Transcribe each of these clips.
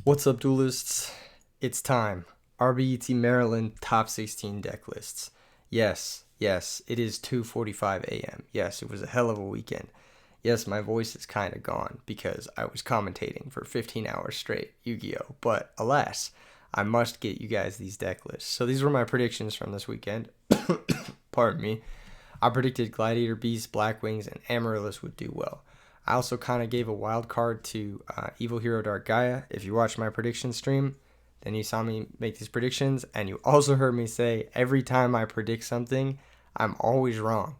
What's up, duelists? It's time. RBET Maryland top 16 deck lists. Yes, it is 2:45 a.m. Yes, it was a hell of a weekend. Yes, my voice is kind of gone because I was commentating for 15 hours straight Yu-Gi-Oh! But alas, I must get you guys these deck lists. So these were my predictions from this weekend. Pardon me. I predicted Gladiator Beast, Black Wings, and Amaryllis would do well. I also kind of gave a wild card to Evil Hero Dark Gaia. If you watched my prediction stream, then you saw me make these predictions, and you also heard me say every time I predict something, I'm always wrong.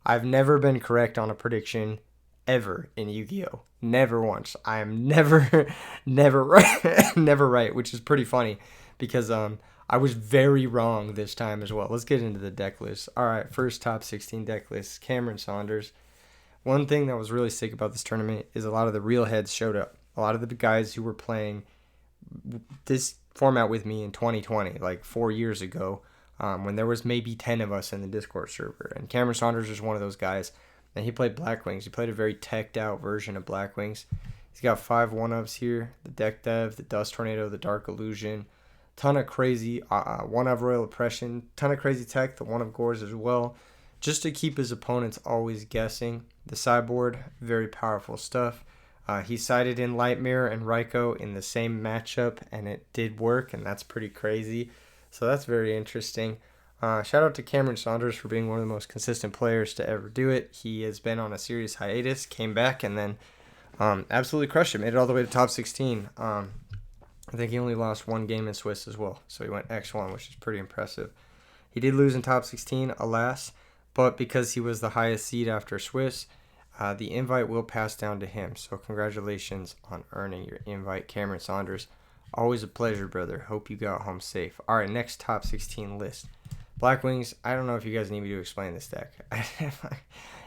I've never been correct on a prediction ever in Yu-Gi-Oh! Never once. I am never, never right, never right, which is pretty funny because I was very wrong this time as well. Let's get into the deck list. All right, first top 16 deck list. Cameron Saunders. One thing that was really sick about this tournament is a lot of the real heads showed up. A lot of the guys who were playing this format with me in 2020, like 4 years ago, when there was maybe 10 of us in the Discord server. And Cameron Saunders was one of those guys. And he played Black Wings. He played a very teched out version of Black Wings. He's got 5 1-ups here. The Deck Dev, the Dust Tornado, the Dark Illusion. Ton of crazy 1-of Royal Oppression. Ton of crazy tech, the 1-of Gores as well. Just to keep his opponents always guessing. The sideboard, very powerful stuff. He sided in Light Mirror and Raiko in the same matchup, and it did work, and that's pretty crazy. So that's very interesting. Shout out to Cameron Saunders for being one of the most consistent players to ever do it. He has been on a serious hiatus, came back, and then absolutely crushed it. Made it all the way to top 16. I think he only lost one game in Swiss as well, so he went X1, which is pretty impressive. He did lose in top 16, alas, but because he was the highest seed after Swiss, the invite will pass down to him. So congratulations on earning your invite, Cameron Saunders. Always a pleasure, brother. Hope you got home safe. All right, next top 16 list. Black Wings, I don't know if you guys need me to explain this deck.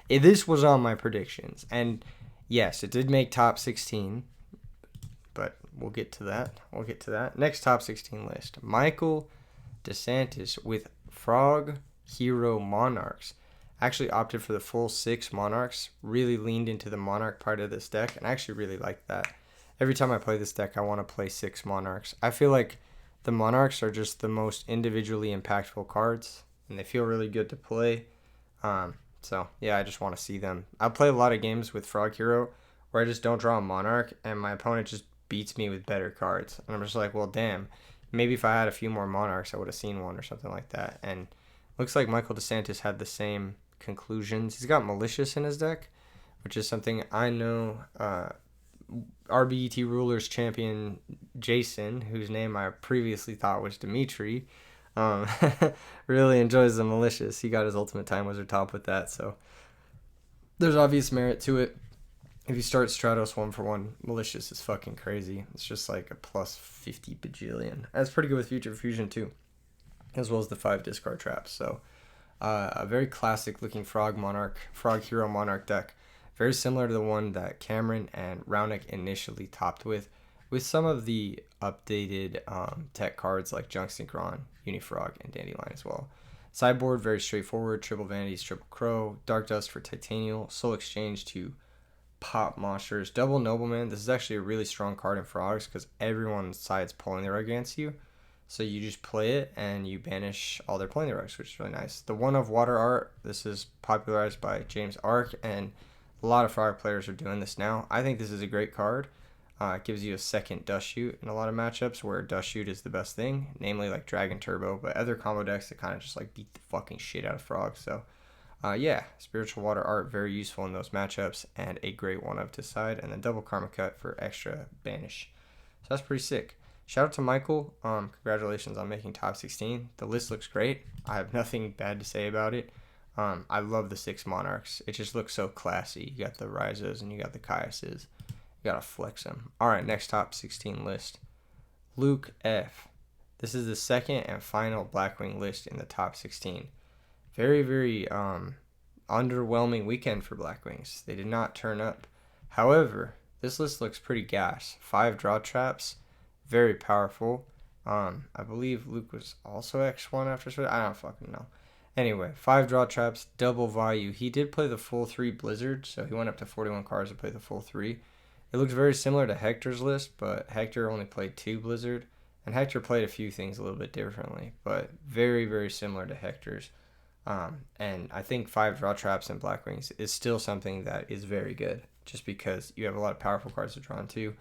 This was on my predictions. And yes, it did make top 16. But we'll get to that. Next top 16 list. Michael DeSantis with Frog Hero Monarchs. Actually opted for the full 6 Monarchs. Really leaned into the Monarch part of this deck. And I actually really like that. Every time I play this deck, I want to play 6 Monarchs. I feel like the Monarchs are just the most individually impactful cards, and they feel really good to play. So, yeah, I just want to see them. I play a lot of games with Frog Hero where I just don't draw a Monarch, and my opponent just beats me with better cards. And I'm just like, well, damn, maybe if I had a few more Monarchs, I would have seen one or something like that. And looks like Michael DeSantis had the same conclusions. He's got Malicious in his deck, which is something I know RBET Rulers champion Jason, whose name I previously thought was Dimitri, really enjoys the Malicious. He got his Ultimate Time Wizard top with that, so there's obvious merit to it. If you start Stratos 1-for-1, Malicious is fucking crazy. It's just like a plus 50 bajillion. That's pretty good with Future Fusion too, as well as the 5 discard traps. So a very classic looking Frog Hero Monarch deck. Very similar to the one that Cameron and Raonic initially topped with some of the updated tech cards like Junk Synchron, Unifrog, and Dandelion as well. Sideboard, very straightforward. Triple Vanities, Triple Crow, Dark Dust for Titanial, Soul Exchange to pop monsters, Double Nobleman. This is actually a really strong card in Frogs because everyone's side's pulling their against you. So you just play it and you banish all their pulling their rugs, which is really nice. The 1-of Water Art, this is popularized by James Ark, and a lot of Frog players are doing this now. I think this is a great card. It gives you a second Dust Shoot in a lot of matchups where Dust Shoot is the best thing, namely like Dragon Turbo, but other combo decks that kind of just like beat the fucking shit out of Frogs. So yeah, Spiritual Water Art, very useful in those matchups, and a great 1-of to side, and then double Karma Cut for extra banish. So that's pretty sick. Shout out to Michael. Congratulations on making top 16. The list looks great. I have nothing bad to say about it. I love the 6 Monarchs. It just looks so classy. You got the Ryzos and you got the Caiuses. You gotta flex them. All right, next top 16 list. Luke F. This is the second and final Blackwing list in the top 16. Very, very underwhelming weekend for Blackwings. They did not turn up. However, this list looks pretty gas. 5 draw traps, very powerful. I believe Luke was also X1 after Switch. I don't fucking know. Anyway, 5 draw traps, double value. He did play the full 3 Blizzard, so he went up to 41 cards to play the full 3. It looks very similar to Hector's list, but Hector only played 2 Blizzard, and Hector played a few things a little bit differently, but very, very similar to Hector's. And I think 5 draw traps and Black Wings is still something that is very good, just because you have a lot of powerful cards to draw into,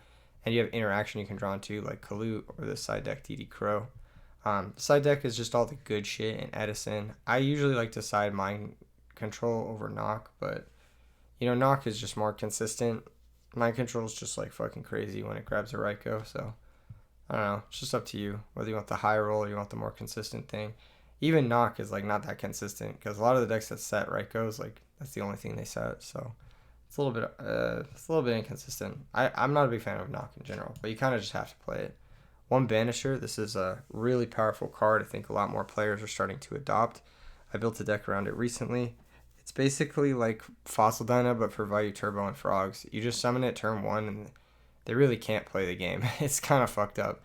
and you have interaction you can draw into, like Kalut or the side deck DD Crow. Side deck is just all the good shit in Edison. I usually like to side Mind Control over Knock, but Knock is just more consistent. Mind Control is just like fucking crazy when it grabs a Raikou, so I don't know. It's just up to you whether you want the high roll or you want the more consistent thing. Even Knock is like not that consistent because a lot of the decks that set Raikous, like that's the only thing they set, so it's a little bit inconsistent. I'm not a big fan of Knock in general, but you kind of just have to play it. One Banisher, this is a really powerful card. I think a lot more players are starting to adopt. I built a deck around it recently. It's basically like Fossil Dyna, but for Value Turbo and Frogs. You just summon it turn 1, and they really can't play the game. It's kind of fucked up.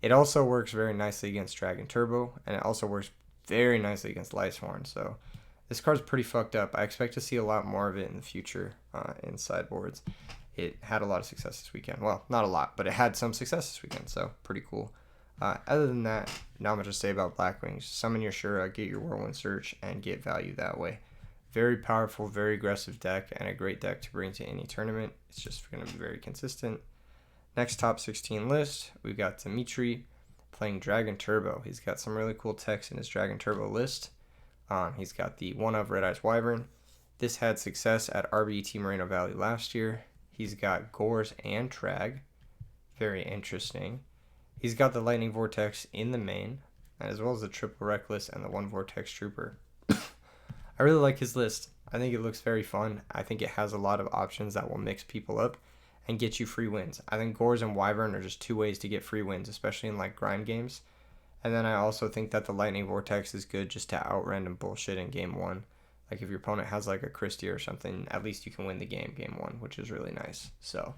It also works very nicely against Dragon Turbo, and it also works very nicely against Lightsworn. So this card's pretty fucked up. I expect to see a lot more of it in the future in sideboards. It had a lot of success this weekend. Well, not a lot, but it had some success this weekend, so pretty cool. Other than that, not much to say about Black Wings. Summon your Shura, get your Whirlwind Search, and get value that way. Very powerful, very aggressive deck, and a great deck to bring to any tournament. It's just going to be very consistent. Next top 16 list, we've got Dimitri playing Dragon Turbo. He's got some really cool text in his Dragon Turbo list. He's got the 1-of Red Eyes Wyvern. This had success at RBET Moreno Valley last year. He's got Gores and Trag. Very interesting. He's got the Lightning Vortex in the main, as well as the Triple Reckless and the 1 Vortex Trooper. I really like his list. I think it looks very fun. I think it has a lot of options that will mix people up and get you free wins. I think Gores and Wyvern are just 2 ways to get free wins, especially in like grind games. And then I also think that the Lightning Vortex is good just to out random bullshit in game 1. Like if your opponent has like a Christie or something, at least you can win the game 1, which is really nice. So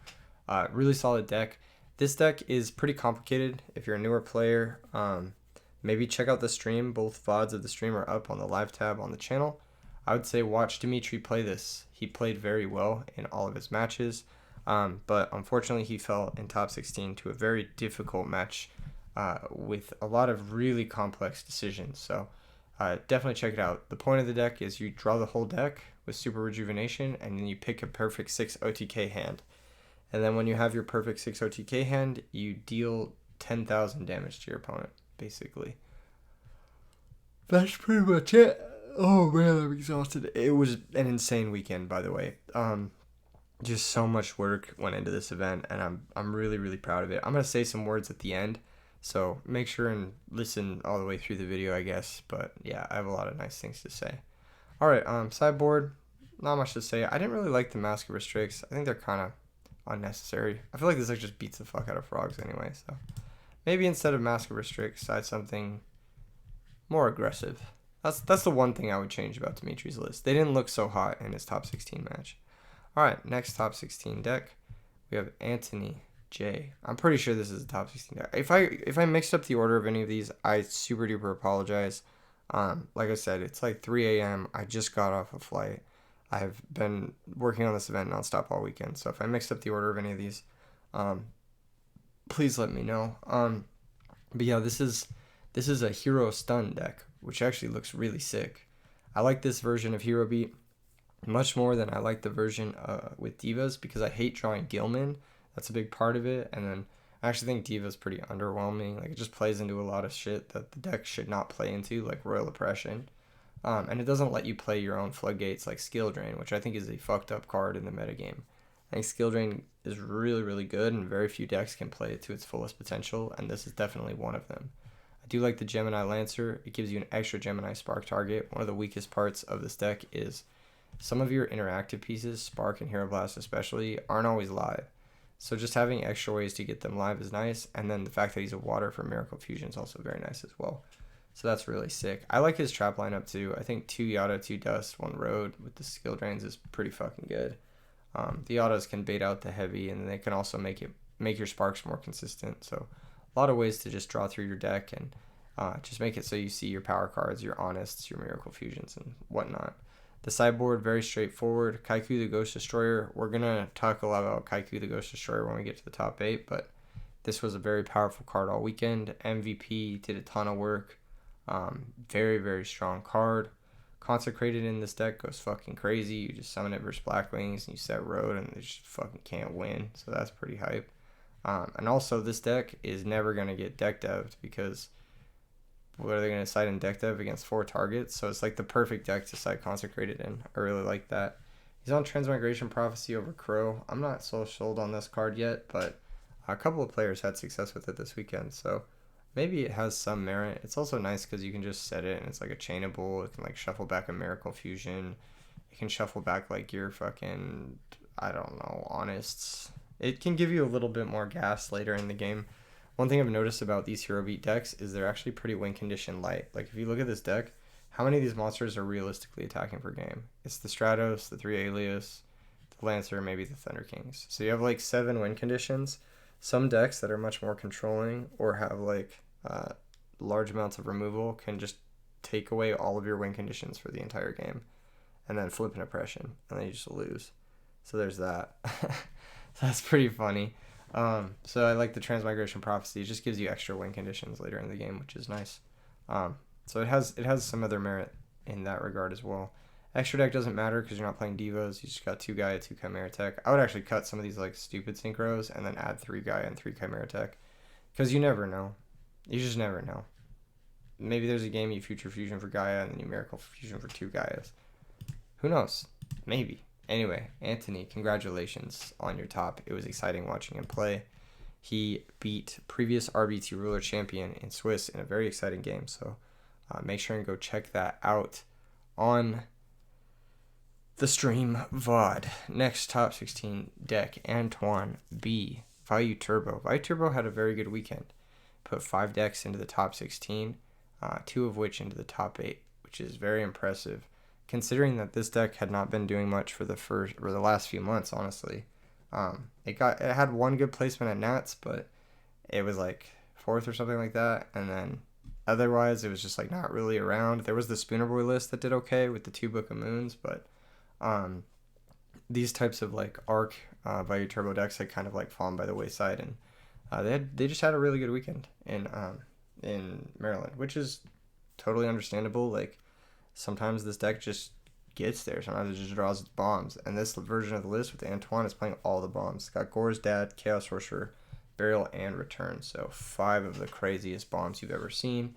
really solid deck. This deck is pretty complicated. If you're a newer player, maybe check out the stream. Both VODs of the stream are up on the live tab on the channel. I would say watch Dimitri play this. He played very well in all of his matches, but unfortunately he fell in top 16 to a very difficult match with a lot of really complex decisions. So definitely check it out. The point of the deck is you draw the whole deck with Super Rejuvenation, and then you pick a perfect 6 OTK hand. And then when you have your perfect 6 OTK hand, you deal 10,000 damage to your opponent, basically. That's pretty much it. Oh man, I'm exhausted. It was an insane weekend, by the way. Just so much work went into this event, and I'm really, really proud of it. I'm gonna say some words at the end, so make sure and listen all the way through the video, I guess. But yeah, I have a lot of nice things to say. All right, sideboard, not much to say. I didn't really like the Mask of Restricts. I think they're kind of unnecessary. I feel like this like just beats the fuck out of Frogs anyway. So maybe instead of Mask of Restricts, side something more aggressive. That's the one thing I would change about Dimitri's list. They didn't look so hot in his top 16 match. All right, next top 16 deck, we have Anthony J. I'm pretty sure this is a top 16 deck. If I mixed up the order of any of these, I super duper apologize. Like I said, it's like 3 a.m. I just got off a flight. I've been working on this event nonstop all weekend, so if I mixed up the order of any of these, please let me know. But yeah, this is a Hero Stun deck, which actually looks really sick. I like this version of Hero Beat much more than I like the version with Divas, because I hate drawing Gilman. That's a big part of it. And then I actually think Diva's pretty underwhelming. Like, it just plays into a lot of shit that the deck should not play into, like Royal Oppression. And it doesn't let you play your own floodgates like Skill Drain, which I think is a fucked up card in the metagame. I think Skill Drain is really, really good, and very few decks can play it to its fullest potential, and this is definitely one of them. I do like the Gemini Lancer. It gives you an extra Gemini Spark target. One of the weakest parts of this deck is some of your interactive pieces, Spark and Hero Blast especially, aren't always live. So just having extra ways to get them live is nice, and then the fact that he's a water for Miracle Fusion is also very nice as well. So that's really sick. I like his trap lineup too. I think 2 Yada, 2 Dust, 1 Road with the skill drains is pretty fucking good. The autos can bait out the heavy, and they can also make your sparks more consistent. So a lot of ways to just draw through your deck and just make it so you see your power cards, your Honests, your Miracle Fusions, and whatnot. The sideboard, very straightforward. Kaiku the Ghost Destroyer. We're going to talk a lot about Kaiku the Ghost Destroyer when we get to the top 8, but this was a very powerful card all weekend. MVP did a ton of work. Very, very strong card. Consecrated in this deck goes fucking crazy. You just summon it versus Blackwings and you set road and they just fucking can't win. So that's pretty hype. And also this deck is never going to get deck dev'd because what are they going to side in deck dev against 4 targets? So it's like the perfect deck to side Consecrated in. I really like that. He's on Transmigration Prophecy over Crow. I'm not so sold on this card yet, but a couple of players had success with it this weekend. So maybe it has some merit. It's also nice because you can just set it and it's like a chainable. It can like shuffle back a Miracle Fusion. It can shuffle back like your fucking, I don't know, Honests. It can give you a little bit more gas later in the game. One thing I've noticed about these Hero Beat decks is they're actually pretty win condition light. Like if you look at this deck, how many of these monsters are realistically attacking per game? It's the Stratos, the 3 Alias, the Lancer, maybe the Thunder Kings. So you have like 7 win conditions. Some decks that are much more controlling or have like large amounts of removal can just take away all of your win conditions for the entire game and then flip an oppression and then you just lose. So there's that. That's pretty funny. So I like the Transmigration Prophecy. It just gives you extra win conditions later in the game, which is nice. So it has some other merit in that regard as well. Extra deck doesn't matter because you're not playing Divas. You just got 2 Gaia, 2 Chimera Tech. I would actually cut some of these like stupid synchros and then add 3 Gaia and 3 Chimera Tech because you never know. You just never know. Maybe there's a game you Future Fusion for Gaia and then you Miracle Fusion for 2 Gaias. Who knows? Maybe. Anyway, Anthony, congratulations on your top. It was exciting watching him play. He beat previous RBT ruler champion in Swiss in a very exciting game. So make sure and go check that out on the stream VOD. Next top 16 deck, Antoine B. Vayu Turbo. Vayu Turbo had a very good weekend. Put 5 decks into the top 16, 2 of which into the top 8, which is very impressive, considering that this deck had not been doing much for the last few months. Honestly, it had one good placement at Nats, but it was like 4th or something like that, and then otherwise it was just like not really around. There was the Spooner Boy list that did okay with the 2 Book of Moons, but these types of like Arc Vayu Turbo decks had kind of like fallen by the wayside, and they just had a really good weekend in Maryland, which is totally understandable. Like sometimes this deck just gets there. Sometimes it just draws its bombs. And this version of the list with Antoine is playing all the bombs. It's got Gore's Dad, Chaos Sorcerer, Burial, and Return. So 5 of the craziest bombs you've ever seen.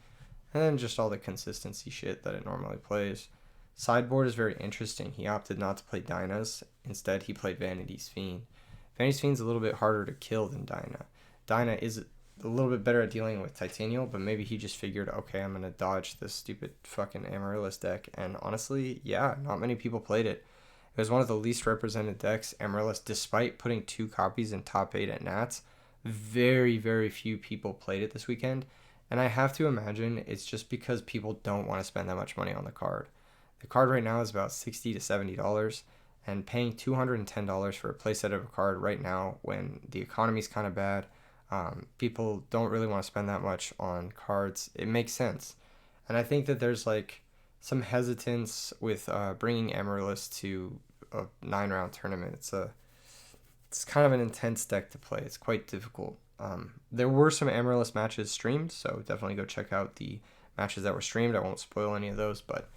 And then just all the consistency shit that it normally plays. Sideboard is very interesting. He opted not to play Dynas. Instead, he played Vanity's Fiend. Vanity's Fiend's a little bit harder to kill than Dyna. Dyna is a little bit better at dealing with Titanial, but maybe he just figured, okay, I'm going to dodge this stupid fucking Amaryllis deck. And honestly, yeah, not many people played it. It was one of the least represented decks, Amaryllis, despite putting 2 copies in top 8 at Nats. Very, very few people played it this weekend. And I have to imagine it's just because people don't want to spend that much money on the card. The card right now is about $60 to $70, and paying $210 for a playset of a card right now when the economy's kind of bad, people don't really want to spend that much on cards. It makes sense. And I think that there's like some hesitance with bringing Amaryllis to a 9-round tournament. It's kind of an intense deck to play. It's quite difficult. There were some Amaryllis matches streamed, so definitely go check out the matches that were streamed. I won't spoil any of those, but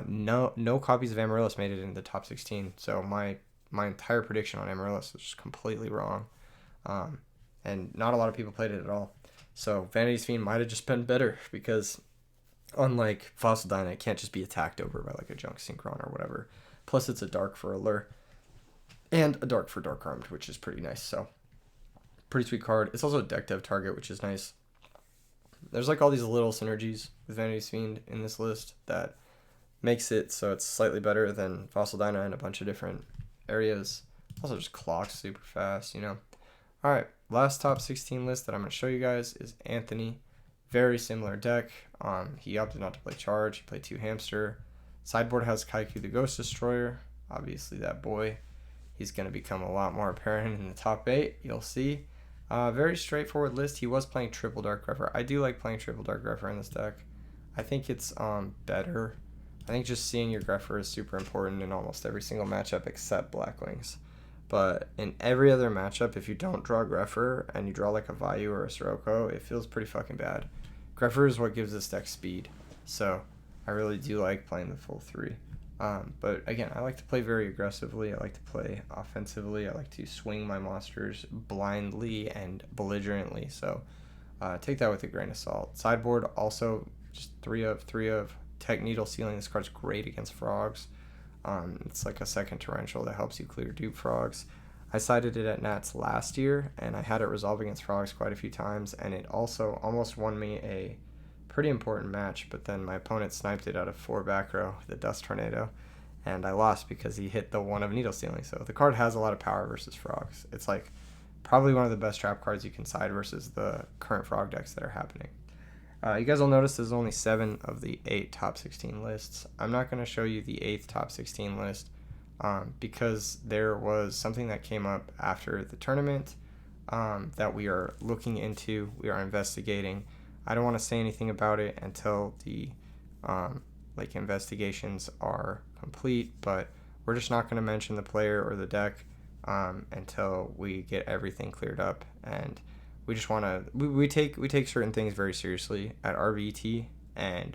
no copies of Amaryllis made it in the top 16. So my entire prediction on Amaryllis was just completely wrong. And not a lot of people played it at all. So Vanity's Fiend might have just been better because unlike Fossil Dyna, it can't just be attacked over by like a Junk Synchron or whatever. Plus it's a dark for Allure and a dark for Dark Armed, which is pretty nice. So pretty sweet card. It's also a deck dev target, which is nice. There's like all these little synergies with Vanity's Fiend in this list that makes it so it's slightly better than Fossil Dyna in a bunch of different areas. Also just clocks super fast, you know. Alright, last top 16 list that I'm going to show you guys is Anthony. Very similar deck. He opted not to play Charge. He played 2 Hamster. Sideboard has Kaiku the Ghost Destroyer. Obviously that boy. He's going to become a lot more apparent in the top 8. You'll see. Very straightforward list. He was playing Triple Dark Grepher. I do like playing Triple Dark Grepher in this deck. I think it's better I think just seeing your Greffer is super important in almost every single matchup except Blackwings. But in every other matchup, if you don't draw Greffer and you draw like a Vayu or a Sirocco, it feels pretty fucking bad. Greffer is what gives this deck speed, so I really do like playing the full 3. But again, I like to play very aggressively. I like to play offensively. I like to swing my monsters blindly and belligerently. So take that with a grain of salt. Sideboard also just 3 of Tech Needle Sealing. This card's great against frogs. It's like a second torrential that helps you clear dupe frogs. I sided it at Nats last year, and I had it resolve against frogs quite a few times, and it also almost won me a pretty important match, but then my opponent sniped it out of 4 back row, the Dust Tornado, and I lost because he hit the 1 of Needle Sealing. So the card has a lot of power versus frogs. It's like probably one of the best trap cards you can side versus the current frog decks that are happening. You guys will notice there's only 7 of the 8 top 16 lists. I'm not going to show you the 8th top 16 list because there was something that came up after the tournament that we are looking into, we are investigating. I don't want to say anything about it until the investigations are complete, but we're just not going to mention the player or the deck until we get everything cleared up. And we just want to we take certain things very seriously at RBET, and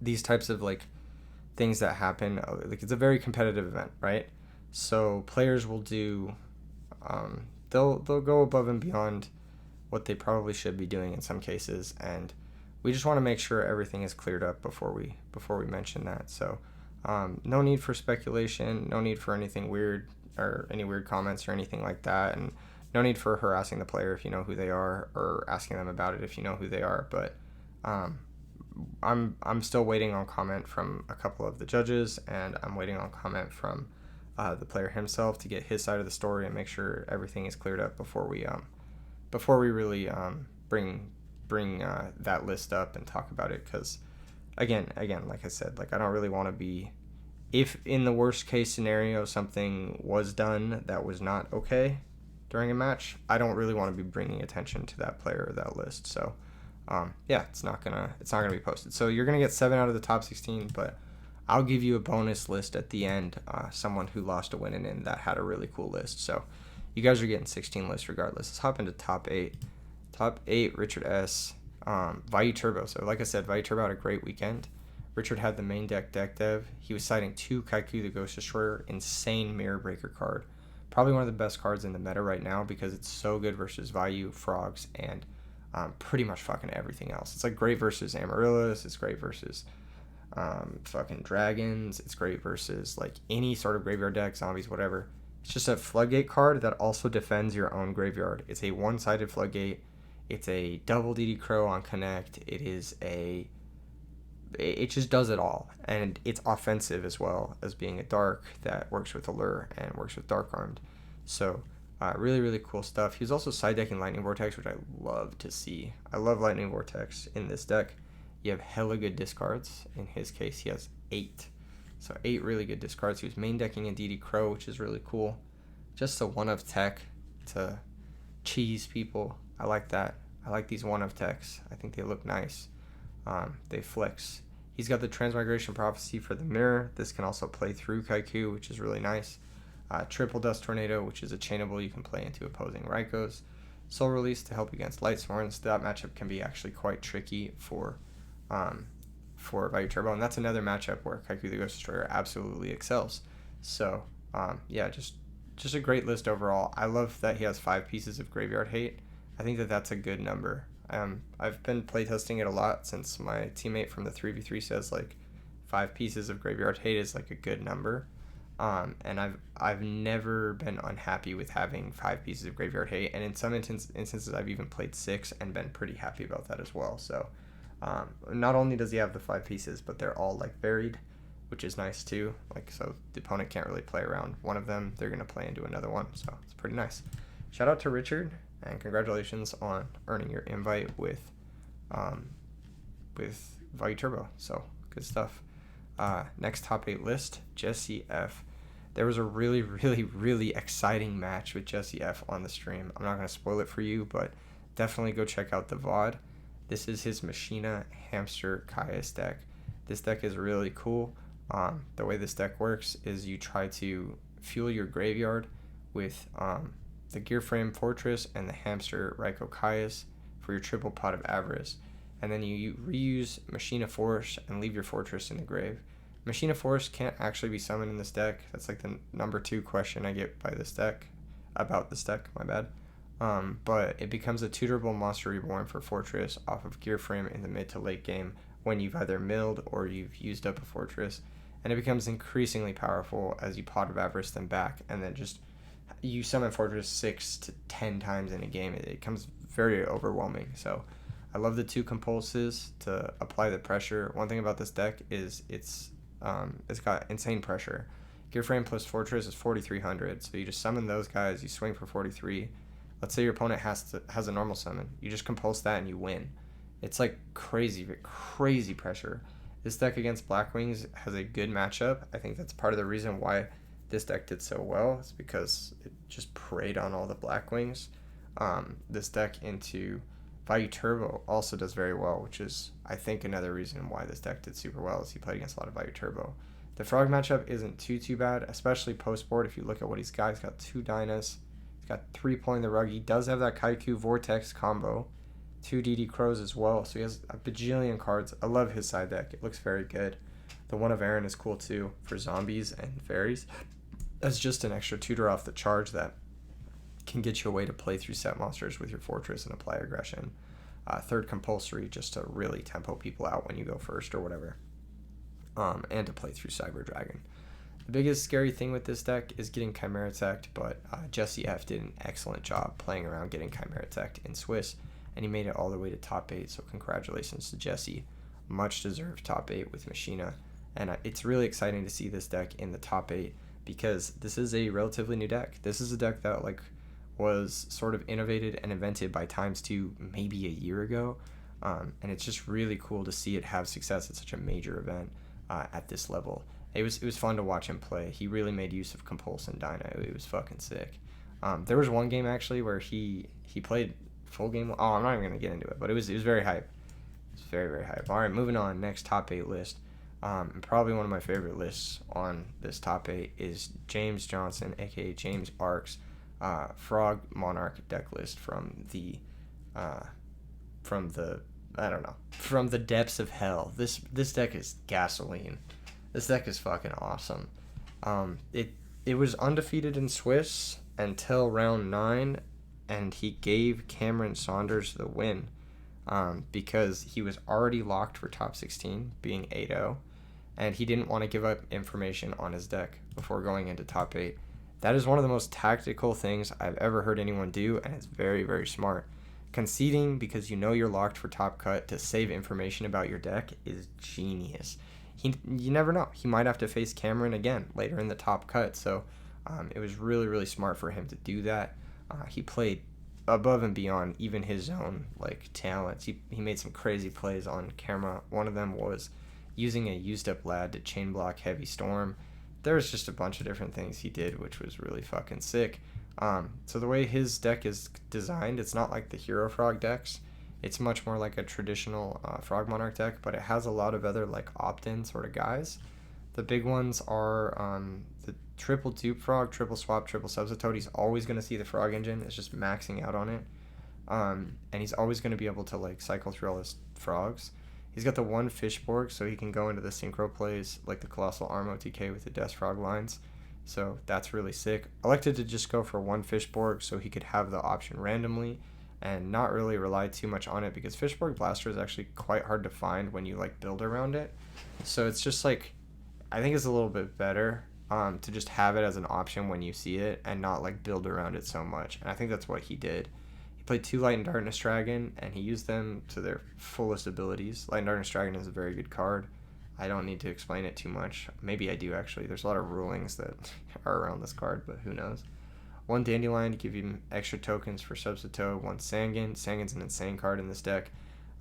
these types of like things that happen, like it's a very competitive event, right? So players will do they'll go above and beyond what they probably should be doing in some cases, and we just want to make sure everything is cleared up before we mention that. So no need for speculation, no need for anything weird or any weird comments or anything like that, and no need for harassing the player if you know who they are, or asking them about it if you know who they are. But I'm still waiting on comment from a couple of the judges, and I'm waiting on comment from the player himself to get his side of the story and make sure everything is cleared up before we really bring that list up and talk about it. Because again, like I said, like I don't really want to be, if in the worst case scenario something was done that was not okay during a match, I don't really want to be bringing attention to that player or that list. So it's not gonna be posted. So you're gonna get 7 out of the top 16, but I'll give you a bonus list at the end, someone who lost a win in that had a really cool list. So you guys are getting 16 lists regardless. Let's hop into top 8. Top 8, Richard S. Vayu Turbo. So like I said, Vayu Turbo had a great weekend. Richard had the main deck dev. He was citing 2 Kaiku the Ghost Destroyer, insane Mirror Breaker card. Probably one of the best cards in the meta right now because it's so good versus Vayu, frogs, and pretty much fucking everything else. It's like great versus Amaryllis. It's great versus fucking dragons. It's great versus like any sort of graveyard deck, zombies, whatever. It's just a floodgate card that also defends your own graveyard. It's a one-sided floodgate. It's a double DD Crow on Connect. It just does it all. And it's offensive as well as being a dark that works with Allure and works with Dark Armed. So really, really cool stuff. He was also side decking Lightning Vortex, which I love to see. I love Lightning Vortex in this deck. You have hella good discards. In his case, he has 8. So 8 really good discards. He was main decking a DD Crow, which is really cool. Just a 1 of tech to cheese people. I like that. I like these 1 of techs. I think they look nice. They flex. He's got the Transmigration Prophecy for the mirror. This can also play through Kaiku, which is really nice. Triple Dust Tornado, which is a chainable you can play into opposing Raikos. Soul Release to help against Light Sworns. That matchup can be actually quite tricky for Vayu Turbo, and that's another matchup where Kaiku the Ghost Destroyer absolutely excels. So just a great list overall. I love that he has 5 pieces of Graveyard Hate. I think that's a good number. I've been playtesting it a lot since my teammate from the 3v3 says like 5 pieces of Graveyard Hate is like a good number. And I've never been unhappy with having 5 pieces of Graveyard Hate, and in some instances I've even played 6 and been pretty happy about that as well. So not only does he have the 5 pieces, but they're all like varied, which is nice too. Like, so the opponent can't really play around one of them, they're gonna play into another one, so it's pretty nice. Shout out to Richard, and congratulations on earning your invite with Vayu Turbo. So good stuff. Next top 8 list, Jesse F. There was a really, really, really exciting match with Jesse F on the stream. I'm not going to spoil it for you, but definitely go check out the VOD. This is his Machina Hamster Caius deck. This deck is really cool. The way this deck works is you try to fuel your graveyard with the Gear Frame Fortress and the Hamster Raiko Caius for your triple pot of Avarice. And then you reuse Machina Force and leave your Fortress in the grave. Machina Force can't actually be summoned in this deck. That's like the number 2 question I get by this deck, about this deck, my bad. But it becomes a tutorable Monster Reborn for Fortress off of Gear Frame in the mid to late game when you've either milled or you've used up a Fortress. And it becomes increasingly powerful as you pot of Avarice them back, and then just you summon Fortress 6 to 10 times in a game. It becomes very overwhelming. So I love the 2 compulses to apply the pressure. One thing about this deck is it's got insane pressure. Gear Frame plus Fortress is 4,300, so you just summon those guys, you swing for 43. Let's say your opponent has a normal summon. You just compulse that and you win. It's like crazy pressure. This deck against Blackwings has a good matchup. I think that's part of the reason why this deck did so well. It's because it just preyed on all the Blackwings. This deck into Value Turbo also does very well, which is, I think, another reason why this deck did super well, is he played against a lot of Value Turbo. The Frog matchup isn't too bad, especially post-board. If you look at what he's got 2 Dynas. He's got 3 Pulling the Rug. He does have that Kaiku Vortex combo. 2 DD Crows as well, so he has a bajillion cards. I love his side deck. It looks very good. The One of Aaron is cool too for zombies and fairies. That's just an extra tutor off the charge that can get you a way to play through set monsters with your Fortress and apply aggression. 3rd compulsory just to really tempo people out when you go first or whatever. And to play through Cyber Dragon. The biggest scary thing with this deck is getting Chimera Teched, but Jesse F did an excellent job playing around getting Chimera Teched in Swiss, and he made it all the way to top 8, so congratulations to Jesse. Much deserved top 8 with Machina, and it's really exciting to see this deck in the top 8 because this is a relatively new deck. This is a deck that was sort of innovated and invented by Times2 maybe a year ago, and it's just really cool to see it have success at such a major event at this level. It was fun to watch him play. He really made use of Compulse and Dino. It was fucking sick. There was one game actually where he played full game. Oh, I'm not even gonna get into it, but it was very hype. It's very hype. All right, moving on. Next top 8 list. And probably one of my favorite lists on this top 8 is James Johnson, aka James Arcs, Frog Monarch deck list from the depths of hell. This deck is gasoline. This deck is fucking awesome. It was undefeated in Swiss until round 9, and he gave Cameron Saunders the win because he was already locked for top 16, being 8-0, and he didn't want to give up information on his deck before going into top 8. That is one of the most tactical things I've ever heard anyone do, and it's very smart. Conceding because you know you're locked for top cut to save information about your deck is genius. You never know. He might have to face Cameron again later in the top cut, so it was really smart for him to do that. He played above and beyond even his own talents. He made some crazy plays on camera. One of them was using a used up lad to chain block Heavy Storm. There's just a bunch of different things he did, which was really fucking sick. So the way his deck is designed, it's not like the Hero Frog decks. It's much more like a traditional Frog Monarch deck, but it has a lot of other opt-in sort of guys. The big ones are the triple dupe frog, triple swap, triple substitute. He's always going to see the frog engine. It's just maxing out on it. And he's always going to be able to cycle through all his frogs. He's got the one Fishborg, so he can go into the synchro plays like the Colossal Arm OTK with the Death Frog lines. So that's really sick. I elected to just go for one Fishborg so he could have the option randomly and not really rely too much on it, because Fishborg Blaster is actually quite hard to find when you build around it. So it's just I think it's a little bit better to just have it as an option when you see it and not build around it so much. And I think that's what he did. He played 2 Light and Darkness Dragon and he used them to their fullest abilities. Light and Darkness Dragon is a very good card. I don't need to explain it too much. Maybe I do actually. There's a lot of rulings that are around this card, but who knows. 1 Dandelion to give you extra tokens for Substitute. 1 Sangan. Sangan's an insane card in this deck.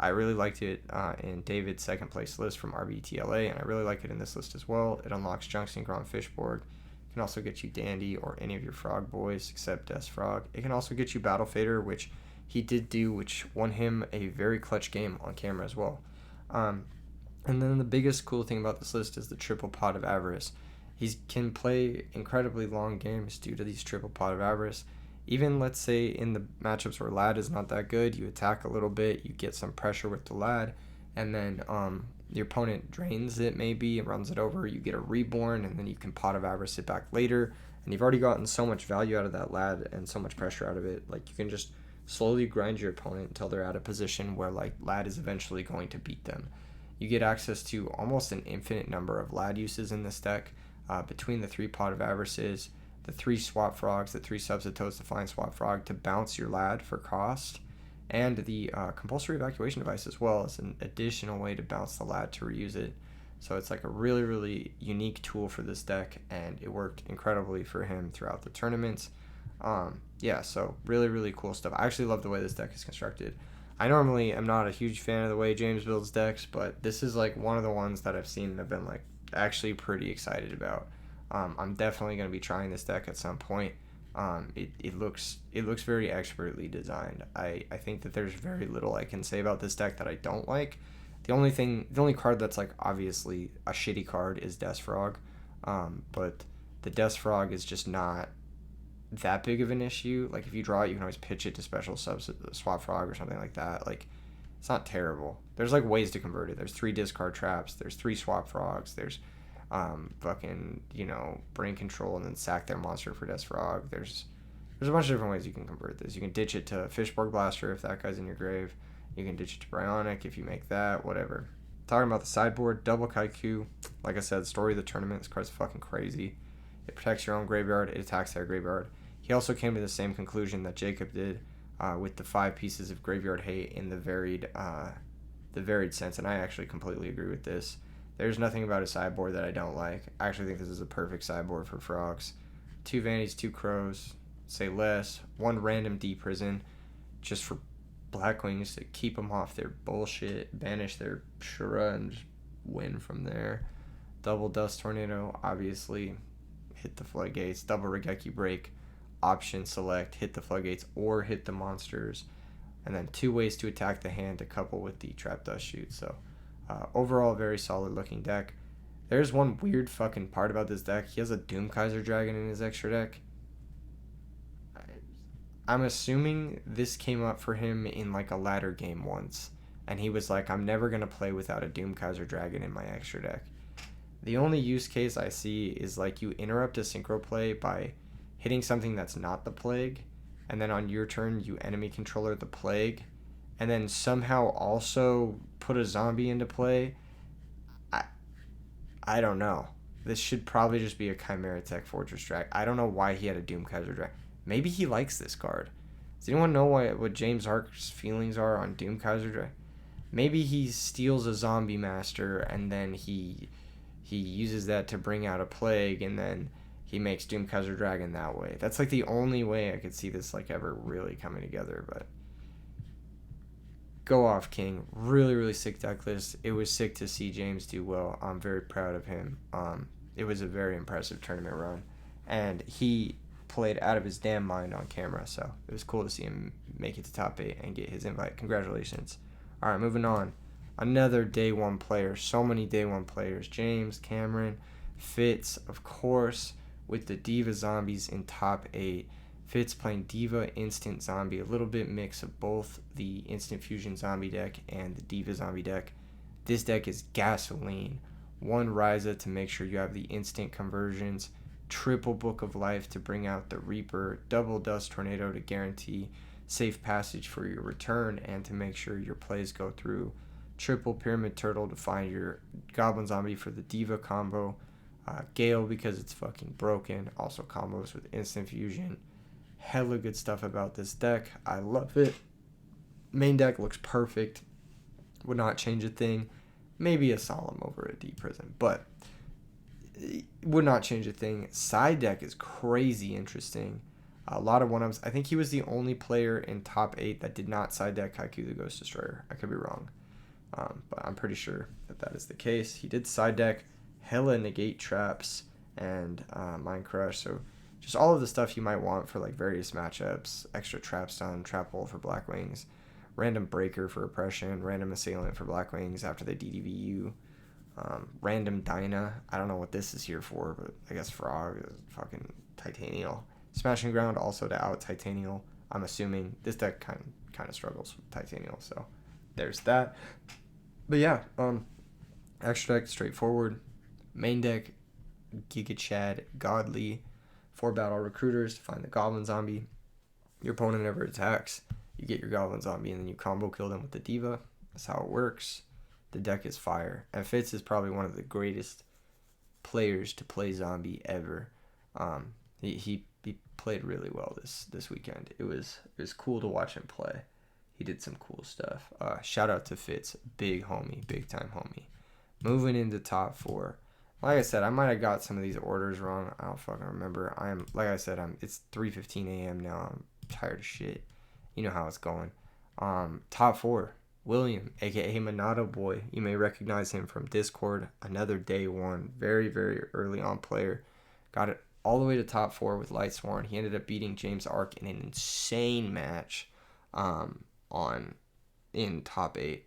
I really liked it in David's second place list from RBET LA, and I really like it in this list as well. It unlocks Junk Synchro on Fishborg. It can also get you Dandy or any of your Frog boys except Death Frog. It can also get you Battle Fader, which he did do, which won him a very clutch game on camera as well. And then the biggest cool thing about this list is the triple pot of avarice. He can play incredibly long games due to these triple pot of avarice. Even, let's say, in the matchups where lad is not that good, you attack a little bit, you get some pressure with the lad, and then your opponent drains it maybe and runs it over. You get a reborn, and then you can pot of avarice it back later. And you've already gotten so much value out of that lad and so much pressure out of it. Like, you can just slowly grind your opponent until they're at a position where, like, lad is eventually going to beat them. You get access to almost an infinite number of lad uses in this deck, between the 3 pot of avarices, the 3 swap frogs, the 3 substitutes, the flying swap frog to bounce your lad for cost, and the compulsory evacuation device as well as an additional way to bounce the lad to reuse it. So it's like a really, really unique tool for this deck, and it worked incredibly for him throughout the tournaments. Yeah, so really, really cool stuff. I actually love the way this deck is constructed. I normally am not a huge fan of the way James builds decks, but this is like one of the ones that I've seen and I've been like actually pretty excited about. I'm definitely going to be trying this deck at some point. It looks very expertly designed. I think that there's very little I can say about this deck that I don't like. The only card that's like obviously a shitty card is Death Frog, but the Death Frog is just not that big of an issue. Like, if you draw it, you can always pitch it to special swap frog or something like that. Like, it's not terrible. There's like ways to convert it. There's 3 discard traps. There's 3 swap frogs. There's fucking, brain control and then sack their monster for Death Frog. There's a bunch of different ways you can convert this. You can ditch it to Fishborg Blaster if that guy's in your grave. You can ditch it to Bryonic if you make that, whatever. Talking about the sideboard, double Kaiku. Like I said, story of the tournament. This card's fucking crazy. It protects your own graveyard. It attacks their graveyard. He also came to the same conclusion that Jacob did with the 5 pieces of graveyard hate in the varied sense, and I actually completely agree with this. There's nothing about his sideboard that I don't like. I actually think this is a perfect sideboard for frogs. 2 vanities, 2 crows, say less, 1 random D-prison, just for Blackwings to keep them off their bullshit, banish their Shura, and just win from there. Double Dust Tornado, obviously, hit the floodgates. Double Regeki Break, option select, hit the floodgates or hit the monsters. And then 2 ways to attack the hand to couple with the Trap Dust Shoot. So overall, very solid looking deck. There's one weird fucking part about this deck. He has a Doomkaiser Dragon in his extra deck. I'm assuming this came up for him in like a ladder game once, and he was like, I'm never going to play without a Doomkaiser Dragon in my extra deck. The only use case I see is like you interrupt a synchro play by hitting something that's not the Plague, and then on your turn you enemy controller the Plague, and then somehow also put a zombie into play. I don't know. This should probably just be a Chimera Tech Fortress Dragon. I don't know why he had a Doomkaiser Dragon. Maybe he likes this card. Does anyone know what James Ark's feelings are on Doomkaiser Dragon? Maybe he steals a Zombie Master and then he uses that to bring out a Plague, and then he makes Doomkaiser Dragon that way. That's like the only way I could see this like ever really coming together. But go off, King. Really, really sick deck list. It was sick to see James do well. I'm very proud of him. It was a very impressive tournament run, and he played out of his damn mind on camera, so it was cool to see him make it to top 8 and get his invite. Congratulations. All right, moving on. Another day 1 player. So many day 1 players. James, Cameron, Fitz, of course, with the Diva Zombies in top 8. Fitz playing Diva Instant Zombie, a little bit mix of both the Instant Fusion Zombie deck and the Diva Zombie deck. This deck is gasoline. 1 Ryza to make sure you have the instant conversions, triple Book of Life to bring out the Reaper, double Dust Tornado to guarantee safe passage for your return and to make sure your plays go through, triple Pyramid Turtle to find your Goblin Zombie for the Diva combo, Gale because it's fucking broken, also combos with Instant Fusion. Hella good stuff about this deck. I love it. Main deck looks perfect. Would not change a thing. Maybe a Solemn over a D Prison, but would not change a thing. Side deck is crazy interesting. A lot of one-ups. I think he was the only player in top 8 that did not side deck Kaiku the Ghost Destroyer. I could be wrong, but I'm pretty sure that is the case. He did side deck hella Negate Traps and Mind Crush, so just all of the stuff you might want for like various matchups. Extra Trap Stun, Trap Hole for Blackwings, random Breaker for Oppression, random Assailant for Blackwings after they DDV you. Random Dyna. I don't know what this is here for, but I guess Frog is fucking Titanial. Smashing Ground also to out Titanial. I'm assuming this deck kind of struggles with Titanial, so there's that. But yeah, extra deck straightforward. Main deck, Giga Chad, Godly, 4 battle recruiters to find the Goblin Zombie. Your opponent never attacks. You get your Goblin Zombie and then you combo kill them with the Diva. That's how it works. The deck is fire. And Fitz is probably one of the greatest players to play Zombie ever. He played really well this weekend. It was cool to watch him play. He did some cool stuff. Shout out to Fitz, big homie, big time homie. Moving into top 4. Like I said, I might have got some of these orders wrong. I don't fucking remember. It's 3:15 a.m. now. I'm tired of shit. You know how it's going. Top 4. William, aka ManadoBoy. You may recognize him from Discord. Another day one. Very, very early on player. Got it all the way to top 4 with Lightsworn. He ended up beating James Ark in an insane match in top 8,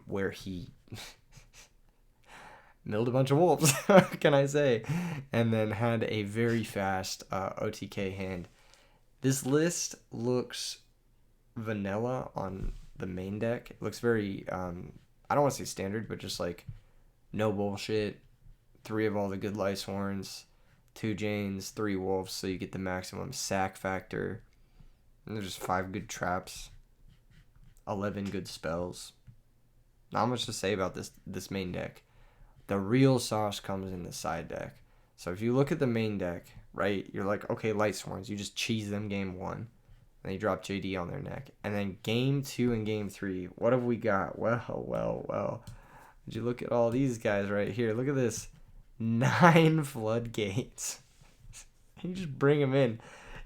where he milled a bunch of wolves, what can I say? And then had a very fast OTK hand. This list looks vanilla on the main deck. It looks very, I don't want to say standard, but just like no bullshit. 3 of all the good Lightsworns, 2 Janes, 3 wolves, so you get the maximum sack factor. And there's just 5 good traps, 11 good spells. Not much to say about this main deck. The real sauce comes in the side deck. So if you look at the main deck, right, you're like, okay, Lightsworns, you just cheese them game 1. And you drop JD on their neck. And then game 2 and game 3, what have we got? Well. Did you look at all these guys right here? Look at this. 9 floodgates. You just bring them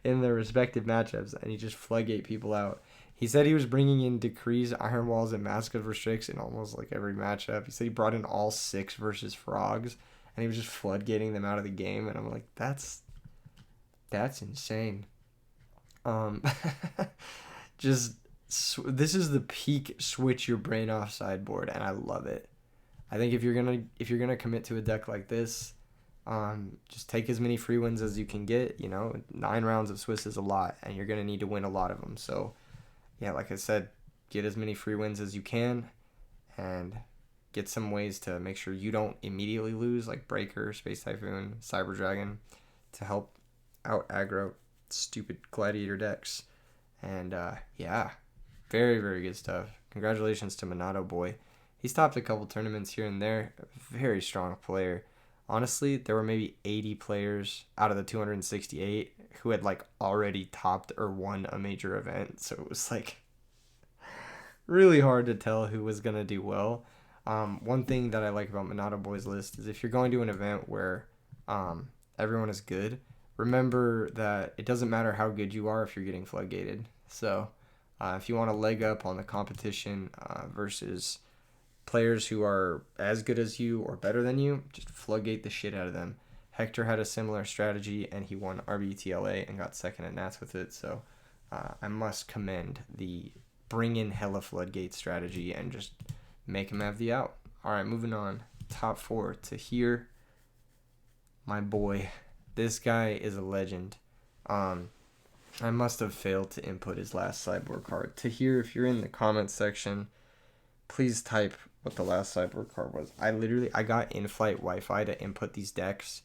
in their respective matchups, and you just floodgate people out. He said he was bringing in Decrees, Iron Walls, and Mask of Restricts in almost like every matchup. He said he brought in all 6 versus Frogs, and he was just floodgating them out of the game. And I'm like, that's insane. This is the peak switch your brain off sideboard, and I love it. I think if you're gonna commit to a deck like this, just take as many free wins as you can get. 9 rounds of Swiss is a lot, and you're gonna need to win a lot of them. So yeah, like I said, get as many free wins as you can and get some ways to make sure you don't immediately lose, like Breaker, Space Typhoon, Cyber Dragon, to help out aggro stupid Gladiator decks. And yeah, very, very good stuff. Congratulations to ManadoBoy. He's topped a couple tournaments here and there. Very strong player. Honestly, there were maybe 80 players out of the 268 who had like already topped or won a major event. So it was like really hard to tell who was going to do well. One thing that I like about ManadoBoy's list is if you're going to an event where everyone is good, remember that it doesn't matter how good you are if you're getting floodgated. So if you want to leg up on the competition versus players who are as good as you or better than you, just floodgate the shit out of them. Hector had a similar strategy, and he won RBET and got second at Nats with it. So I must commend the bring in hella floodgate strategy and just make him have the out. All right, moving on. Top 4 to here. My boy. This guy is a legend. I must have failed to input his last sideboard card. To here, if you're in the comments section, please type what the last sideboard card was. I got in-flight Wi-Fi to input these decks,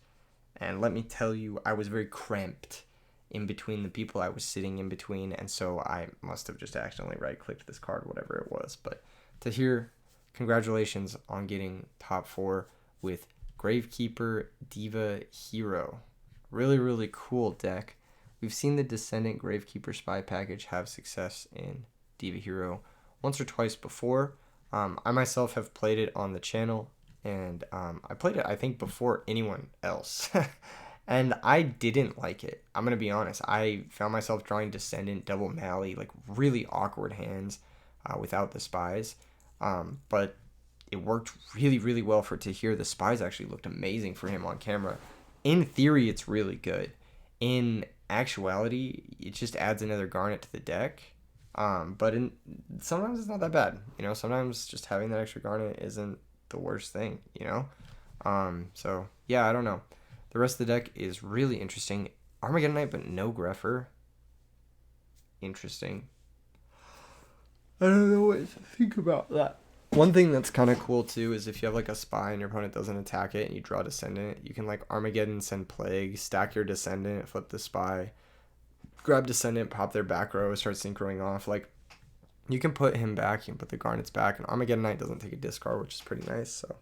and let me tell you, I was very cramped in between the people I was sitting in between, and so I must have just accidentally right-clicked this card, whatever it was. But to here, congratulations on getting top 4 with Gravekeeper Hero. Really, really cool deck. We've seen the Descendant Gravekeeper Spy package have success in Diva Hero once or twice before. I myself have played it on the channel, and I played it, I think, before anyone else. And I didn't like it. I'm going to be honest. I found myself drawing Descendant, Double Mally, like really awkward hands without the spies. But it worked really, really well for Tahir. The spies actually looked amazing for him on camera. In theory, it's really good. In actuality, it just adds another Garnet to the deck. But sometimes it's not that bad. Sometimes just having that extra Garnet isn't the worst thing, you know? So, yeah, I don't know. The rest of the deck is really interesting. Armageddon Knight, but no Greffer. Interesting. I don't know what to think about that. One thing that's kind of cool, too, is if you have, like, a spy and your opponent doesn't attack it and you draw Descendant, you can, like, Armageddon, send Plague, stack your Descendant, flip the spy, grab Descendant, pop their back row, start synchroing off. Like, you can put him back, you can put the Garnets back, and Armageddon Knight doesn't take a discard, which is pretty nice, so...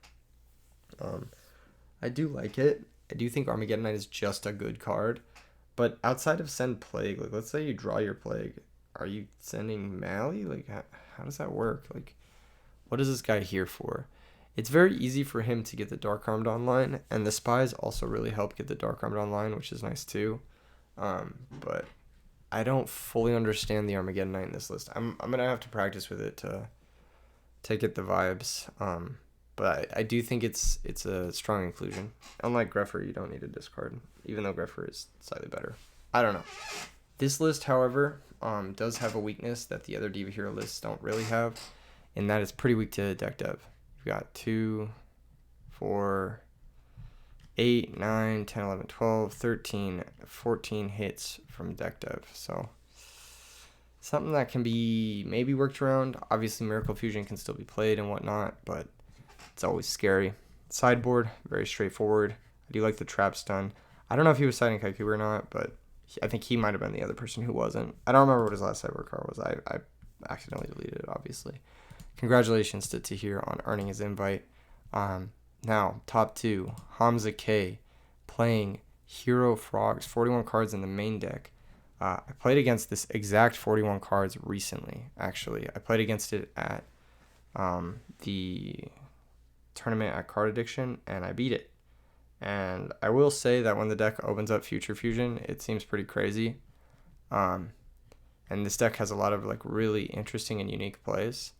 I do like it. I do think Armageddon Knight is just a good card. But outside of send Plague, like, let's say you draw your Plague, are you sending Mally? Like, how does that work? Like, what is this guy here for? It's very easy for him to get the Dark Armed online, and the Spies also really help get the Dark Armed online, which is nice too. But I don't fully understand the Armageddon Knight in this list. I'm gonna have to practice with it to get the vibes. But I do think it's a strong inclusion. Unlike Greffer, you don't need a discard, even though Greffer is slightly better. I don't know. This list, however, does have a weakness that the other Diva Hero lists don't really have, and that is pretty weak to deck dev. You've got 2, 4, 8, 9, 10, 11, 12, 13, 14 hits from deck dev. So something that can be maybe worked around. Obviously, Miracle Fusion can still be played and whatnot, but it's always scary. Sideboard, very straightforward. I do like the trap stun. I don't know if he was siding Kaiku or not, but I think he might have been the other person who wasn't. I don't remember what his last sideboard card was. I accidentally deleted it, obviously. Congratulations to Tahir on earning his invite. Now, top 2, Hamza K, playing Hero Frogs, 41 cards in the main deck. I played against this exact 41 cards recently, actually. I played against it at the tournament at Card Addiction, and I beat it. And I will say that when the deck opens up Future Fusion, it seems pretty crazy. And this deck has a lot of like really interesting and unique plays.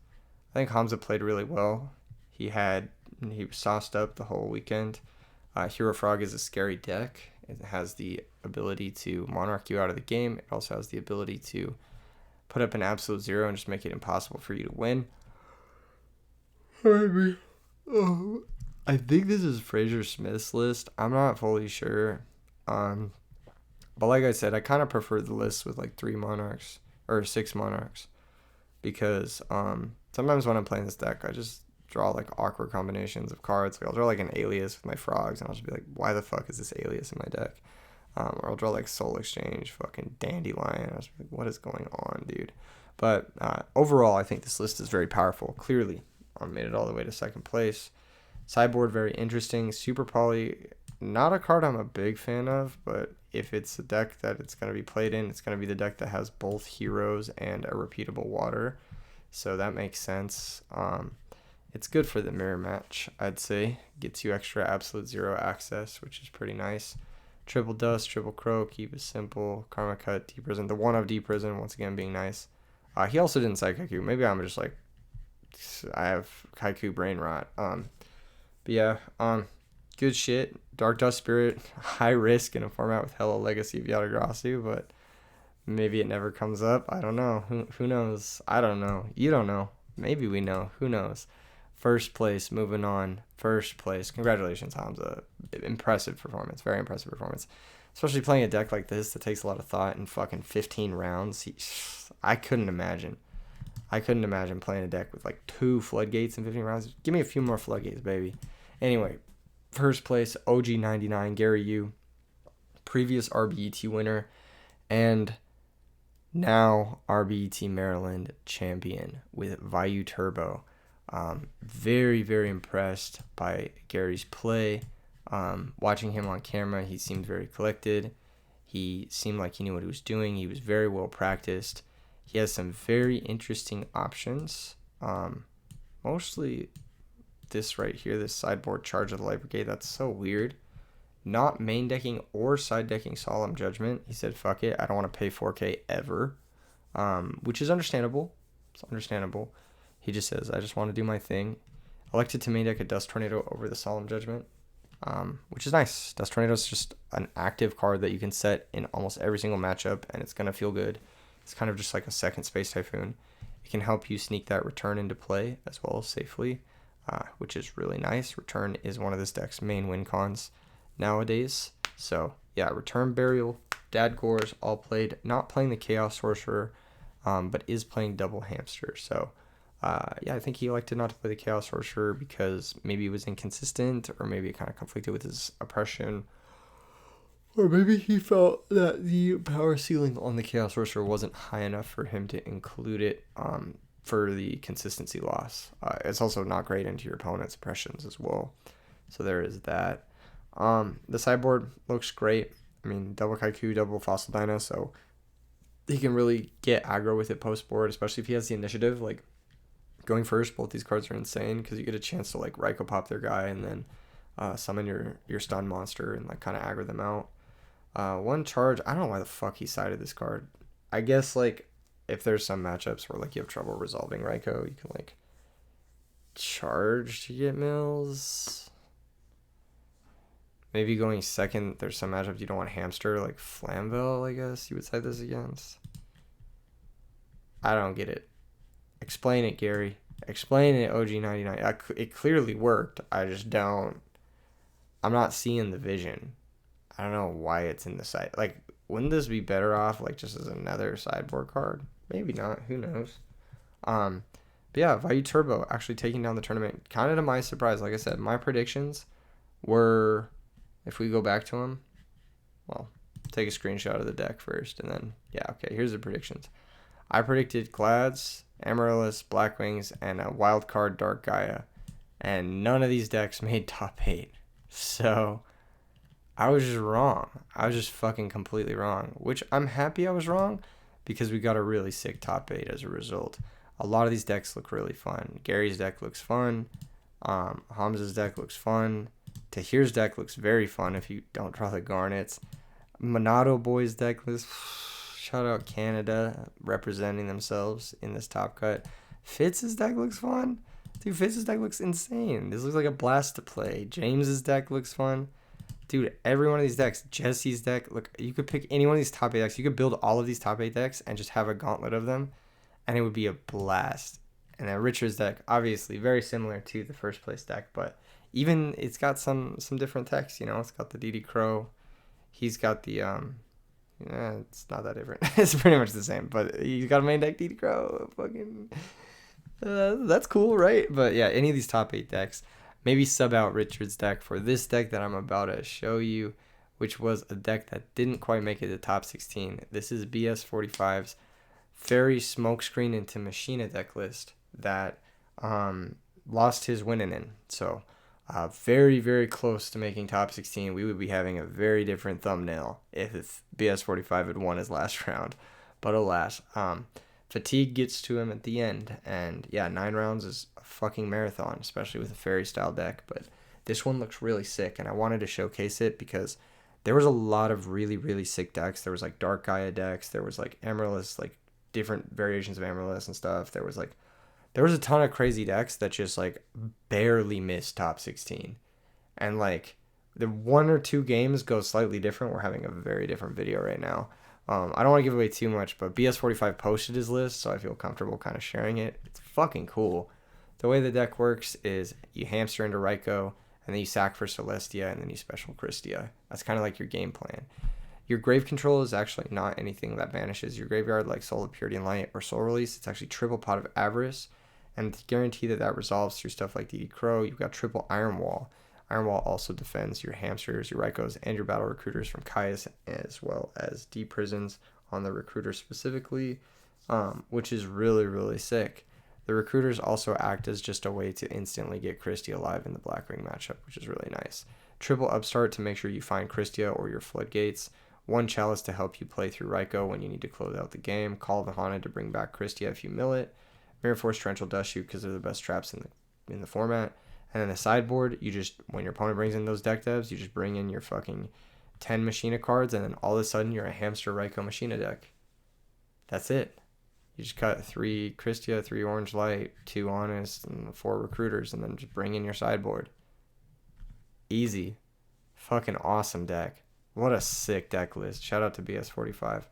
I think Hamza played really well. He was sauced up the whole weekend. Hero Frog is a scary deck. It has the ability to Monarch you out of the game. It also has the ability to put up an absolute 0 and just make it impossible for you to win. I think this is Fraser Smith's list. I'm not fully sure. But like I said, I kind of prefer the list with like 3 Monarchs or 6 Monarchs. Because sometimes when I'm playing this deck, I just draw like awkward combinations of cards. Like I'll draw like an Alias with my Frogs, and I'll just be like, why the fuck is this Alias in my deck? Or I'll draw like Soul Exchange, fucking Dandelion. I was like, what is going on, dude? But overall, I think this list is very powerful. Clearly, made it all the way to second place. Sideboard, very interesting. Super Poly, not a card I'm a big fan of, but if it's a deck that it's going to be played in, it's going to be the deck that has both heroes and a repeatable water. So that makes sense. It's good for the mirror match, I'd say. Gets you extra absolute 0 access, which is pretty nice. Triple Dust, Triple Crow, keep it simple. Karma Cut, Deep Prison. The 1 of Deep Prison, once again, being nice. He also didn't side Kaiku. Maybe I'm just like, I have Kaiku brain rot. But yeah, good shit. Dark Dust Spirit, high risk in a format with hella Legacy of Yatagarasu, but maybe it never comes up. I don't know. Who knows? I don't know. You don't know. Maybe we know. Who knows? First place, moving on. First place. Congratulations, Hamza. Impressive performance. Very impressive performance. Especially playing a deck like this that takes a lot of thought in fucking 15 rounds. I couldn't imagine. I couldn't imagine playing a deck with like 2 floodgates in 15 rounds. Give me a few more floodgates, baby. Anyway, first place, OG99, Gary Yu, previous RBET winner, and now RBET Maryland champion with Vayu Turbo. Very, very impressed by Gary's play. Watching him on camera, he seemed very collected. He seemed like he knew what he was doing. He was very well practiced. He has some very interesting options. Mostly this right here, this sideboard Charge of the Light Brigade. That's so weird. Not main decking or side decking Solemn Judgment. He said, fuck it. I don't want to pay 4K ever. Which is understandable. It's understandable. He just says, I just want to do my thing. Elected to main deck a Dust Tornado over the Solemn Judgment. Which is nice. Dust Tornado is just an active card that you can set in almost every single matchup, and it's going to feel good. It's kind of just like a second Space Typhoon. It can help you sneak that return into play as well as safely. which is really nice. Return is one of this deck's main win cons nowadays. So yeah, Return, Burial, Dad Gores all played. Not playing the Chaos Sorcerer, but is playing Double Hamster. So yeah, I think he elected not to play the Chaos Sorcerer because maybe it was inconsistent, or maybe it kind of conflicted with his oppression, or maybe he felt that the power ceiling on the Chaos Sorcerer wasn't high enough for him to include it for the consistency loss. It's also not great into your opponent's oppressions as well. So there is that. The sideboard looks great. I mean, double Kaiku, double Fossil Dino, so he can really get aggro with it post board, especially if he has the initiative. Like, going first, both these cards are insane because you get a chance to like Raikou pop their guy and then summon your stun monster and like kind of aggro them out. One charge, I don't know why the fuck he sided this card. I guess like if there's some matchups where like you have trouble resolving Raikou, you can like charge to get mills. Maybe going second, there's some matchups you don't want hamster, like Flamvell, I guess you would side this against. I don't get it. Explain it, Gary. Explain it, OG99. It clearly worked. I just don't. I'm not seeing the vision. I don't know why it's in the side. Like, wouldn't this be better off like just as another sideboard card? Maybe not. Who knows? But yeah, Vayu Turbo actually taking down the tournament. Kind of to my surprise. Like I said, my predictions were, if we go back to them, well, take a screenshot of the deck first, and then yeah, okay. Here's the predictions. I predicted Glads, Amaryllis, Blackwings, and a wild card Dark Gaia, and none of these decks made top 8. So I was just wrong. I was just fucking completely wrong, which I'm happy I was wrong because we got a really sick top 8 as a result. A lot of these decks look really fun. Gary's deck looks fun. Hamza's deck looks fun. Tahir's deck looks very fun if you don't draw the Garnets. ManadoBoy's deck list. Shout out Canada representing themselves in this top cut. Fitz's deck looks fun. Dude, Fitz's deck looks insane. This looks like a blast to play. James's deck looks fun. Dude, every one of these decks. Jesse's deck. Look, you could pick any one of these top 8 decks. You could build all of these top 8 decks and just have a gauntlet of them, and it would be a blast. And then Richard's deck, obviously very similar to the first place deck, but even it's got some different text. You know, it's got the DD Crow. He's got the it's not that different. It's pretty much the same, but you got a main deck DD Crow. Fucking, that's cool, right? But yeah, any of these top 8 decks, maybe sub out Richard's deck for this deck that I'm about to show you, which was a deck that didn't quite make it to top 16. This is BS45's Fairy Smokescreen into Machina deck list that lost his winning in. So very, very close to making top 16. We would be having a very different thumbnail if BS45 had won his last round. But alas, fatigue gets to him at the end. And yeah, 9 rounds is a fucking marathon, especially with a fairy style deck. But this one looks really sick, and I wanted to showcase it because there was a lot of really, really sick decks. There was like Dark Gaia decks. There was like Amaryllis, like different variations of Amaryllis and stuff. There was a ton of crazy decks that just like barely missed top 16. And like the 1 or 2 games go slightly different. We're having a very different video right now. I don't want to give away too much, but BS45 posted his list, so I feel comfortable kind of sharing it. It's fucking cool. The way the deck works is you hamster into Raikou, and then you sack for Celestia, and then you special Christia. That's kind of like your game plan. Your grave control is actually not anything that banishes your graveyard like Soul of Purity and Light or Soul Release. It's actually triple Pot of Avarice. And to guarantee that resolves through stuff like DD Crow, you've got triple Iron Wall. Iron Wall also defends your hamsters, your Raikous, and your battle recruiters from Caius, as well as D-Prisons on the recruiter specifically, which is really, really sick. The recruiters also act as just a way to instantly get Christia alive in the Blackwing matchup, which is really nice. Triple Upstart to make sure you find Christia or your Floodgates. 1 Chalice to help you play through Raikou when you need to close out the game. Call of the Haunted to bring back Christia if you mill it. Mirror Force Torrential Dust Shoot because they're the best traps in the format. And then the sideboard, you just, when your opponent brings in those deck devs, you just bring in your fucking 10 Machina cards, and then all of a sudden you're a hamster Raikou Machina deck. That's it. You just cut 3 Christia, 3 Orange Light, 2 Honest, and 4 Recruiters, and then just bring in your sideboard. Easy. Fucking awesome deck. What a sick deck list. Shout out to BS45.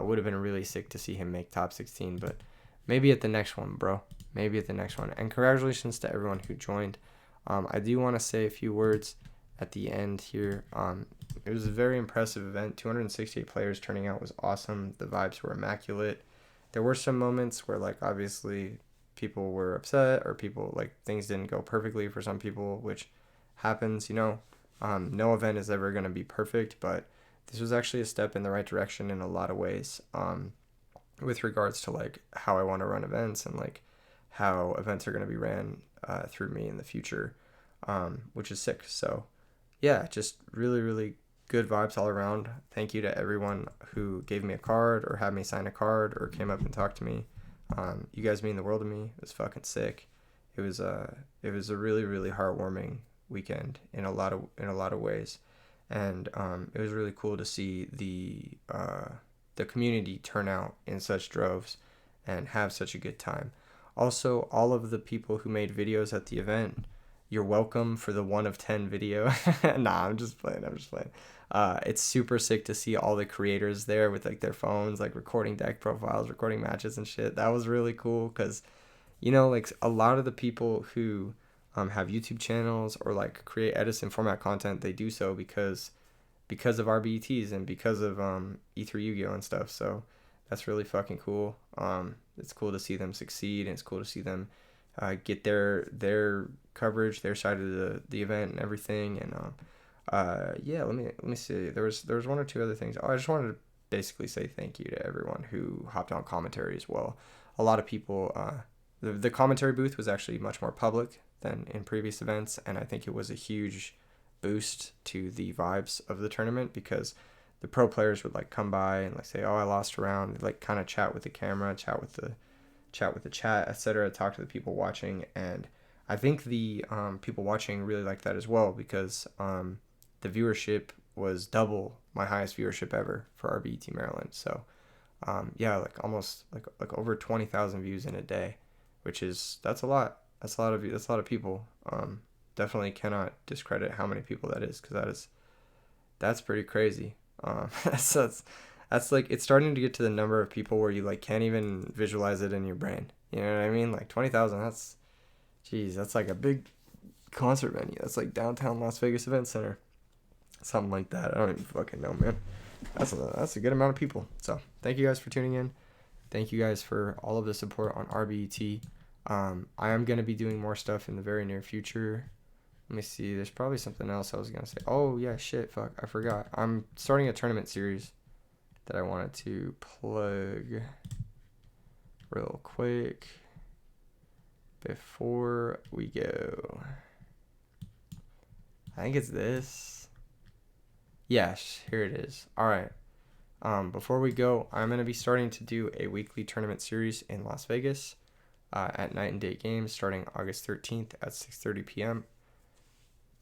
Would have been really sick to see him make top 16, but maybe at the next one, bro. maybe at the next one. And congratulations to everyone who joined. I do want to say a few words at the end here. It was a very impressive event. 268 players turning out was awesome. The vibes were immaculate. There were some moments where, like, obviously people were upset, or people, like, things didn't go perfectly for some people, which happens, you know. No event is ever going to be perfect, but this was actually a step in the right direction in a lot of ways, with regards to, like, how I want to run events, and, like, how events are going to be ran through me in the future, which is sick. So yeah, just really, really good vibes all around. Thank you to everyone who gave me a card, or had me sign a card, or came up and talked to me. You guys mean the world to me. It was fucking sick. It was a really, really heartwarming weekend in a lot of ways, and it was really cool to see the community turn out in such droves and have such a good time. Also, all of the people who made videos at the event, you're welcome for the 1 of 10 video. Nah, I'm just playing. It's super sick to see all the creators there with, like, their phones, like, recording deck profiles, recording matches and shit. That was really cool, because, you know, like, a lot of the people who have YouTube channels, or, like, create, edit, and format content, they do so because of RBETs, and because of E3 Yu-Gi-Oh and stuff. So that's really fucking cool. It's cool to see them succeed, and it's cool to see them get their coverage, their side of the event and everything. And yeah, let me see. There was 1 or 2 other things. I just wanted to basically say thank you to everyone who hopped on commentary as well. A lot of people. The commentary booth was actually much more public than in previous events, and I think it was a huge boost to the vibes of the tournament, because the pro players would, like, come by and, like, say, oh, I lost a round. They'd, like, kind of chat with the camera, chat with the chat, etc., talk to the people watching. And I think the people watching really liked that as well, because the viewership was double my highest viewership ever for RBET Maryland. So yeah, like, almost like over 20,000 views in a day, which is, that's a lot. That's a lot of people. Definitely cannot discredit how many people that is, because that's pretty crazy. That's like, it's starting to get to the number of people where you, like, can't even visualize it in your brain. You know what I mean? Like, 20,000, that's like a big concert venue. That's like downtown Las Vegas Event Center. Something like that. I don't even fucking know, man. That's a good amount of people. So thank you guys for tuning in. Thank you guys for all of the support on RBET. I am going to be doing more stuff in the very near future. Let me see. There's probably something else I was going to say. Oh, yeah, shit. Fuck. I forgot. I'm starting a tournament series that I wanted to plug real quick before we go. I think it's this. Yes, here it is. All right. Before we go, I'm going to be starting to do a weekly tournament series in Las Vegas at Night and Day Games starting August 13th at 6:30 p.m.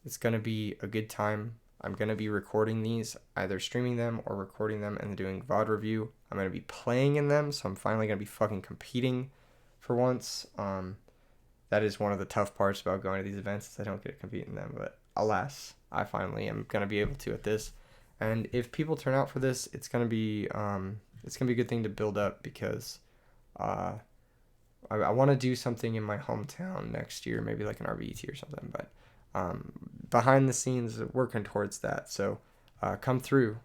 It's going to be a good time. I'm going to be recording these, either streaming them or recording them and doing VOD review. I'm going to be playing in them, so I'm finally going to be fucking competing for once. That is one of the tough parts about going to these events, is I don't get to compete in them, but alas, I finally am going to be able to at this. And if people turn out for this, it's going to be a good thing to build up, because I want to do something in my hometown next year, maybe like an RBET or something, but behind the scenes working towards that. So come through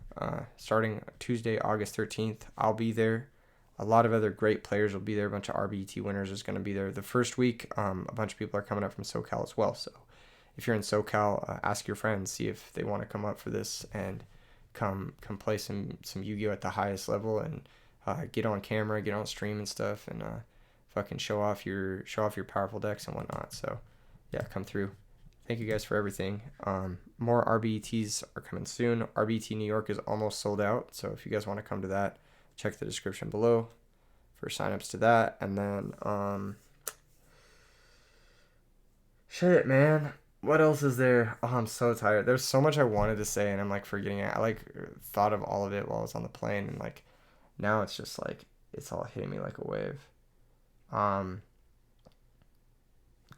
starting Tuesday, August 13th. I'll be there. A lot of other great players will be there. A bunch of RBET winners is going to be there. The first week, a bunch of people are coming up from SoCal as well. So if you're in SoCal, ask your friends, see if they want to come up for this and come play some Yu-Gi-Oh at the highest level, and get on camera, get on stream and stuff, and fucking show off your powerful decks and whatnot. So yeah, come through. Thank you guys for everything. More RBETs are coming soon. RBET New York is almost sold out, so if you guys want to come to that, check the description below for signups to that. And then shit, man, what else is there? Oh, I'm so tired. There's so much I wanted to say, and I'm, like, forgetting it. I, like, thought of all of it while I was on the plane, and, like, now it's just, like, it's all hitting me like a wave.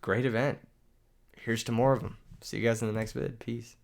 Great event. Here's to more of them. See you guys in the next vid. Peace.